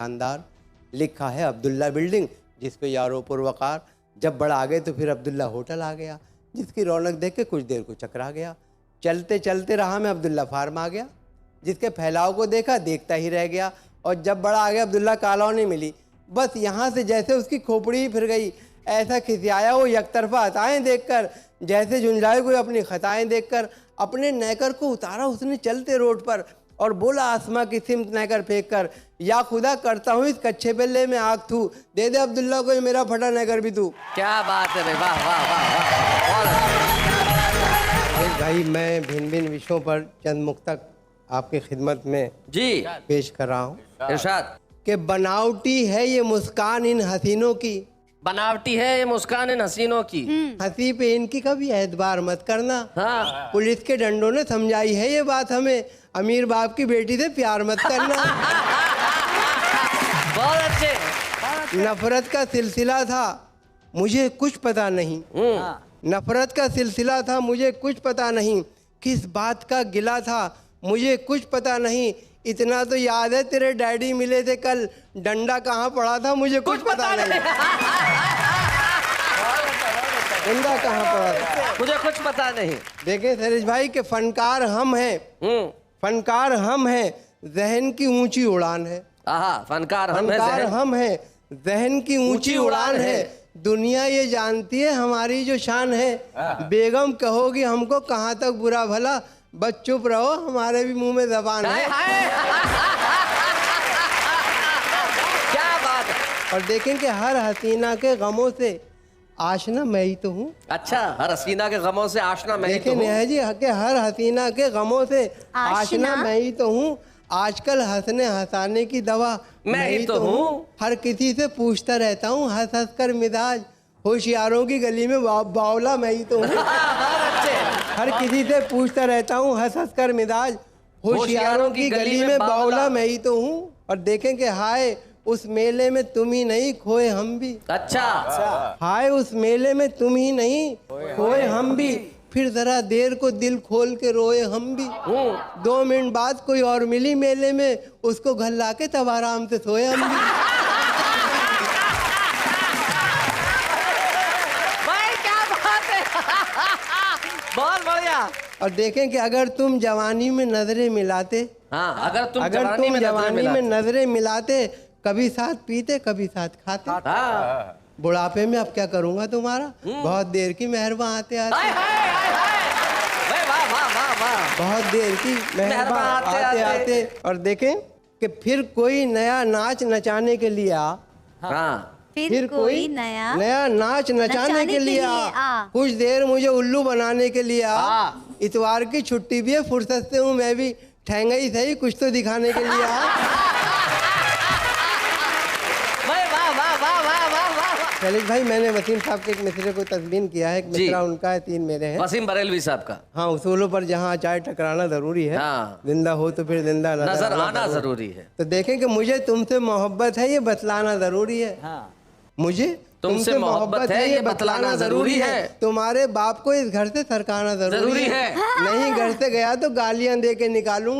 शानदार, लिखा है अब्दुल्ला बिल्डिंग, जिस पे यारो पुरवकार। जब बढ़ आ गए तो फिर अब्दुल्ला होटल आ गया, जिसकी रौनक देख के कुछ देर को चकरा गया। चलते चलते राह में अब्दुल्ला फार्म आ गया, जिसके फैलाव को देखा देखता ही रह गया। और जब बड़ा आ गया अब्दुल्ला कॉलोनी मिली, बस यहाँ से जैसे उसकी खोपड़ी ही फिर गई। ऐसा खिसियाया वो यकतरफा हताएं देखकर, जैसे झुंझलाए कोई अपनी खताएं देखकर। अपने नैकर को उतारा उसने चलते रोड पर और बोला आसमां की सिमत नैकर फेंक कर, या खुदा करता हूँ इस कच्चे बेल्ले में आग थू, दे दे अब्दुल्ला को ये मेरा फटा नैकर भी तू। क्या बात है भाई, वाह वाह वाह वाह। भाई मैं भिन्न भिन्न विषयों पर चंद मुक्तक आपकी खिदमत में जी पेश कर रहा हूँ। इरशाद। कि बनावटी है ये मुस्कान इन हसीनों की, बनावटी है ये मुस्कान इन हसीनों की। हंसी पे इनकी कभी एतबार मत करना। हाँ। पुलिस के डंडों ने समझाई है ये बात हमें, अमीर बाप की बेटी से प्यार मत करना। बहुत अच्छे। नफरत का सिलसिला था मुझे कुछ पता नहीं, नफरत का सिलसिला था मुझे कुछ पता नहीं, किस बात का गिला था मुझे कुछ पता नहीं। इतना तो याद है तेरे डैडी मिले थे कल, डंडा कहाँ पड़ा था मुझे कुछ पता नहीं। डंडा कहाँ पड़ा था मुझे कुछ पता नहीं। देखें सरेश भाई के फनकार हम हैं, फनकार हम हैं, जहन की ऊंची उड़ान है। आहा, फनकार हम फनकार हैं। हम हैं, जहन की ऊंची उड़ान है। दुनिया ये जानती है हमारी जो शान है। बेगम कहोगी हमको कहाँ तक बुरा भला, बस चुप रहो हमारे भी मुंह में जबान है। क्या बात है। और देखें कि हर हसीना के गमों से आशना मैं ही तो हूँ। अच्छा, हर हसीना के गमों से आशना मैं ही तो देखें हूँ। नेहा जी कि हर हसीना के गमों से आशना मैं ही तो हूँ। आजकल हंसने हंसाने की दवा मैं ही तो हूँ। हर किसी से पूछता रहता हूँ हंस हंस कर मिजाज, होशियारों की गली में बावला मैं ही तो हूँ। हर किसी से पूछता रहता हूँ हंस हंस कर मिजाज, होशियारों की गली में बावला मैं ही तो हूँ। और देखें कि हाय उस मेले में तुम ही नहीं खोए हम भी। अच्छा। हाय उस मेले में तुम ही नहीं खोए हम भी, फिर जरा देर को दिल खोल के रोए हम भी। 2 मिनट बाद कोई और मिली मेले में, उसको घर ला के तब आराम से सोए हम भी। भाई क्या बात है। बहुत बढ़िया। और देखें कि अगर तुम जवानी में नजरें मिलाते, हाँ, अगर तुम जवानी में नजरें मिलाते, कभी साथ पीते कभी साथ खाते। हाँ। बुढ़ापे में अब क्या करूंगा तुम्हारा, बहुत देर की मेहरबान आते आते, बहुत देर की मेहरबान आते आते। और देखें कि फिर कोई नया नाच नचाने के लिए आ, फिर कोई नया नाच नचाने के लिए आ, कुछ देर मुझे उल्लू बनाने के लिए आ। इतवार की छुट्टी भी है, फुर्सत से हूँ मैं भी, ठहंगा ही सही कुछ तो दिखाने के लिए आ। शैलेश भाई मैंने वसीम साहब के एक मिसरे को तस्मीन किया है, एक मिसरा उनका है, 3 मेरे हैं। वसीम बरेलवी साहब का। हाँ, उसूलों पर जहाँ चाय टकराना जरूरी है, हाँ। जिंदा हो तो फिर जिंदा नजर आना जरूरी है। तो देखें कि मुझे तुमसे मोहब्बत है ये बतलाना जरूरी है। हाँ। मुझे तुमसे मोहब्बत है ये बतलाना जरूरी है। तुम्हारे बाप को इस घर से सरकाना जरूरी है। नहीं घर से गया तो गालियां दे के निकालूंगा।